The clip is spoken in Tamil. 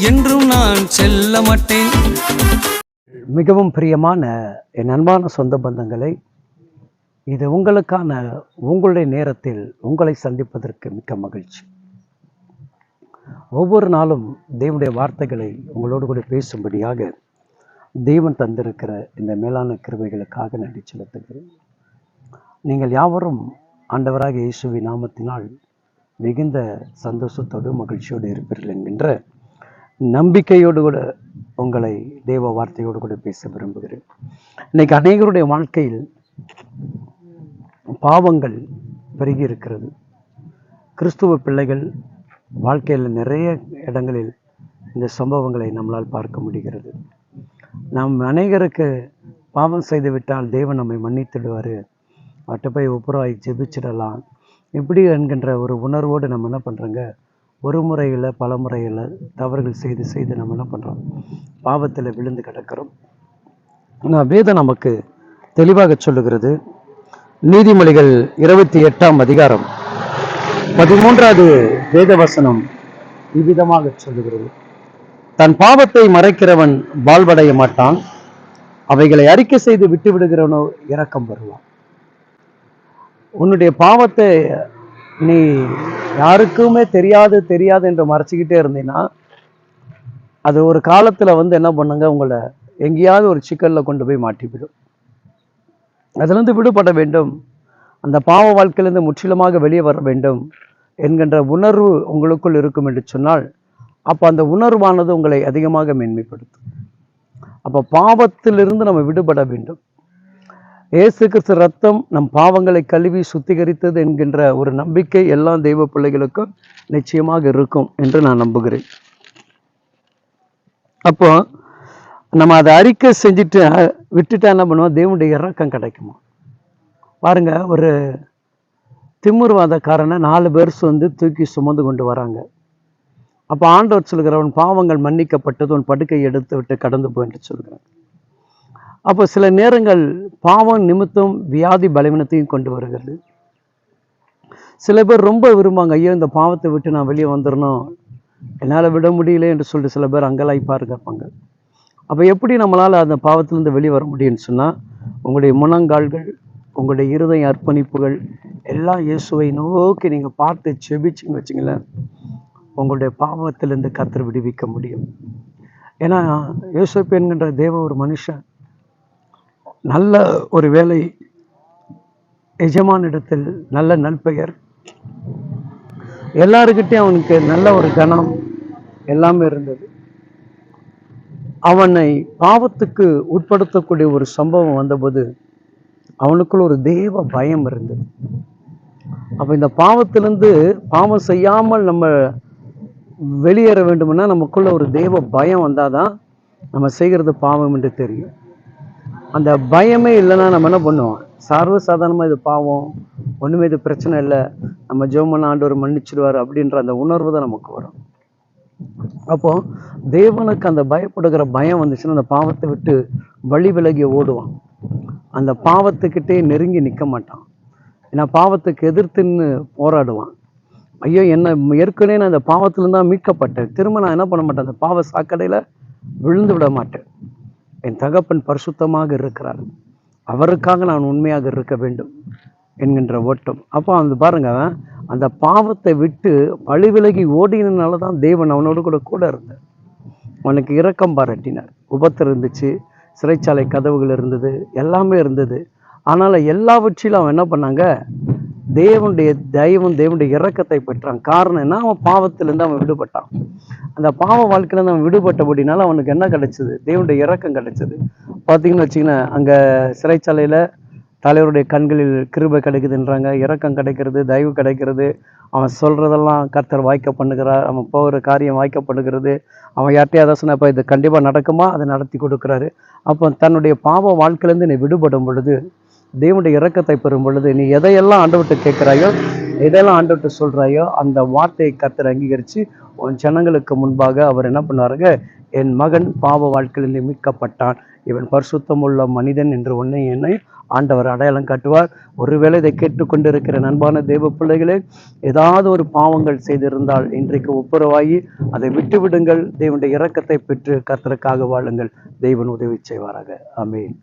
என்றும் நான் செல்ல மாட்டேன். மிகவும் பிரியமான என் அன்பான சொந்த பந்தங்களை, இது உங்களுக்கான உங்களுடைய நேரத்தில் உங்களை சந்திப்பதற்கு மிக்க மகிழ்ச்சி. ஒவ்வொரு நாளும் தேவனுடைய வார்த்தைகளை உங்களோடு கூட பேசும்படியாக தேவன் தந்திருக்கிற இந்த மேலான கிருபைகளுக்காக நன்றி செலுத்துகிறேன். நீங்கள் யாவரும் ஆண்டவராக இயேசுவின் நாமத்தினால் மிகுந்த சந்தோஷத்தோடு மகிழ்ச்சியோடு இருப்பீர்கள் என்கின்ற நம்பிக்கையோடு கூட உங்களை தேவ வார்த்தையோடு கூட பேச விரும்புகிறேன். இன்னைக்கு அநேகருடைய வாழ்க்கையில் பாவங்கள் பெருகி இருக்கிறது. கிறிஸ்துவ பிள்ளைகள் வாழ்க்கையில் நிறைய இடங்களில் இந்த சம்பவங்களை நம்மளால் பார்க்க முடிகிறது. நாம் அநேகருக்கு பாவம் செய்து விட்டால் தேவன் நம்மை மன்னித்துடுவார், அவர்கிட்ட போய் ஒப்புராய் ஜெபிச்சிடலாம் இப்படி என்கின்ற ஒரு உணர்வோடு நம்ம என்ன பண்ணுறோங்க, ஒரு முறையில் பல முறையில் தவறுகள் செய்து நம்ம என்ன பண்ணுறோம், பாவத்தில் விழுந்து கிடக்கிறோம். ஆனால் வேதம் நமக்கு தெளிவாக சொல்லுகிறது. நீதிமொழிகள் 28ஆம் அதிகாரம் 13வது வேதவசனம் இவ்விதமாக சொல்லுகிறது. தன் பாவத்தை மறைக்கிறவன் வாழ்வடைய மாட்டான், அவைகளை அறிக்கை செய்து விட்டு விடுகிறவனோ இரக்கம் வருவான். உன்னுடைய பாவத்தை நீ யாருக்குமே தெரியாது என்று மறைச்சிக்கிட்டே இருந்தீங்கன்னா அது ஒரு காலத்துல என்ன பண்ணுங்க, உங்களை எங்கேயாவது ஒரு சிக்கல்ல கொண்டு போய் மாட்டிவிடும். அதிலிருந்து விடுபட வேண்டும், அந்த பாவ வாழ்க்கையிலிருந்து முற்றிலுமாக வெளியே வர வேண்டும் என்கின்ற உணர்வு உங்களுக்குள் இருக்கும் என்று சொன்னால், அப்போ அந்த உணர்வானது உங்களை அதிகமாக மேன்மைப்படுத்தும். அப்போ பாவத்திலிருந்து நம்ம விடுபட வேண்டும். இயேசு கிறிஸ்து ரத்தம் நம் பாவங்களை கழுவி சுத்திகரித்தது என்கின்ற ஒரு நம்பிக்கை எல்லா தெய்வ பிள்ளைகளுக்கும் நிச்சயமாக இருக்கும் என்று நான் நம்புகிறேன். அப்போ நம்ம அதை அறிக்கை செஞ்சுட்டு விட்டுட்டா என்ன பண்ணுவோம், தேவனுடைய இரக்கம் கிடைக்குமா பாருங்க. ஒரு திமிர்வாதக்காரனை 4 பேர் தூக்கி சுமந்து கொண்டு வராங்க. அப்போ ஆண்டவர் சொல்கிறவன் பாவங்கள் மன்னிக்கப்பட்டது, உன் படுக்கையை எடுத்து விட்டு கடந்து போ என்று சொல்கிறான். அப்போ சில நேரங்கள் பாவம் நிமித்தம் வியாதி பலவீனத்தையும் கொண்டு வருகிறது. சில பேர் ரொம்ப விரும்பாங்க, ஐயோ இந்த பாவத்தை விட்டு நான் வெளியே வந்துடணும், என்னால் விட முடியல என்று சொல்லிட்டு சில பேர் அங்கலாய்ப்பாக இருப்பாங்க. அப்போ எப்படி நம்மளால் அந்த பாவத்திலிருந்து வெளியே வர முடியும்னு சொன்னால், உங்களுடைய முழங்கால்கள், உங்களுடைய இருதய அர்ப்பணிப்புகள் எல்லாம் இயேசுவை நோக்கி நீங்கள் பார்த்து செபிச்சின்னு வச்சிங்களேன், உங்களுடைய பாவத்திலிருந்து கர்த்தர் விடுவிக்க முடியும். ஏன்னா யோசேப்பு என்கின்ற தேவ ஒரு மனுஷன், நல்ல ஒரு வேலை, எஜமானிடத்தில் நல்ல நற்பெயர், எல்லாருக்கிட்டையும் அவனுக்கு நல்ல ஒரு கனம் எல்லாமே இருந்தது. அவனை பாவத்துக்கு உட்படுத்தக்கூடிய ஒரு சம்பவம் வந்தபோது அவனுக்குள்ள ஒரு தேவ பயம் இருந்தது. அப்ப இந்த பாவத்திலிருந்து பாவம் செய்யாமல் நம்ம வெளியேற வேண்டும்னா நமக்குள்ள ஒரு தேவ பயம் வந்தாதான் நம்ம செய்கிறது பாவம் என்று தெரியும். அந்த பயமே இல்லைன்னா நம்ம என்ன பண்ணுவோம், சர்வசாதாரணமாக இது பாவம், ஒன்றுமே இது பிரச்சனை இல்லை, நம்ம ஜெபம் பண்ண ஆண்டவர் மன்னிச்சிடுவார் அப்படின்ற அந்த உணர்வு தான் நமக்கு வரும். அப்போ தேவனுக்கு அந்த பயப்படுகிற பயம் வந்துச்சுன்னா அந்த பாவத்தை விட்டு வழி விலகி ஓடுவான். அந்த பாவத்துக்கிட்டே நெருங்கி நிற்க மாட்டான். ஏன்னா பாவத்துக்கு எதிர்த்துன்னு போராடுவான். ஐயோ என்ன ஏற்கனவே நான் அந்த பாவத்திலிருந்து தான் மீட்கப்பட்டேன், திரும்ப நான் என்ன பண்ண மாட்டேன், அந்த பாவ சாக்கடையில் விழுந்து விட மாட்டேன். என் தகப்பன் பரிசுத்தமாக இருக்கிறார், அவருக்காக நான் உண்மையாக இருக்க வேண்டும் என்கின்ற ஓட்டம். அப்போ அந்த பாருங்க, அந்த பாவத்தை விட்டு வழி விலகி ஓடினால தான் தேவன் அவனோடு கூட இருந்தார். அவனுக்கு இரக்கம் பாராட்டினார். உபத்திரம் இருந்துச்சு, சிறைச்சாலை கதவுகள் இருந்தது, எல்லாமே இருந்தது. ஆனால் எல்லாவற்றிலும் அவன் என்ன பண்ணாங்க, தேவனுடைய தெய்வம் தேவனுடைய இரக்கத்தை பெற்றான். காரணம் என்ன, அவன் பாவத்திலிருந்து அவன் விடுபட்டான். அந்த பாவ வாழ்க்கையிலேருந்து அவன் விடுபட்டபடினால அவனுக்கு என்ன கிடைச்சது, தேவனுடைய இரக்கம் கிடைச்சது. பார்த்தீங்கன்னு வச்சிங்கன்னா, அங்கே சிறைச்சாலையில் தலைவருடைய கண்களில் கிருபை கிடைக்குதுன்றாங்க, இரக்கம் கிடைக்கிறது, தயவு கிடைக்கிறது. அவன் சொல்கிறதெல்லாம் கர்த்தர் வாய்க்க பண்ணுகிறார், அவன் போகிற காரியம் வாய்க்க பண்ணுகிறது. அவன் யார்ட்டையும் சொன்னால் இப்போ இது கண்டிப்பாக நடக்குமா, அதை நடத்தி கொடுக்குறாரு. அப்போ தன்னுடைய பாவ வாழ்க்கையிலேருந்து நீ விடுபடும் பொழுது, தேவனுடைய இரக்கத்தை பெறும் பொழுது, நீ எதையெல்லாம் ஆண்டவர்கிட்ட கேட்குறாயோ, எதையெல்லாம் ஆண்டவர்கிட்ட சொல்கிறாயோ, அந்த வார்த்தையை கர்த்தர் அங்கீகரித்து உன் ஜனங்களுக்கு முன்பாக அவர் என்ன பண்ணாருங்க, என் மகன் பாவ வாழ்க்கையிலிருந்து மீட்கப்பட்டான், இவன் பரிசுத்தமுள்ள மனிதன் என்று என்னை ஆண்டவர் அடையாளம் காட்டுவார். ஒருவேளை இதை கேட்டுக்கொண்டிருக்கிற அன்பான தேவ பிள்ளைகளே, ஏதாவது ஒரு பாவங்கள் செய்திருந்தால் இன்றைக்கு ஒப்புரவாகி அதை விட்டுவிடுங்கள். தேவனுடைய இரக்கத்தை பெற்று கர்த்தருக்காக வாழுங்கள். தேவன் உதவி செய்வாராக. ஆமென்.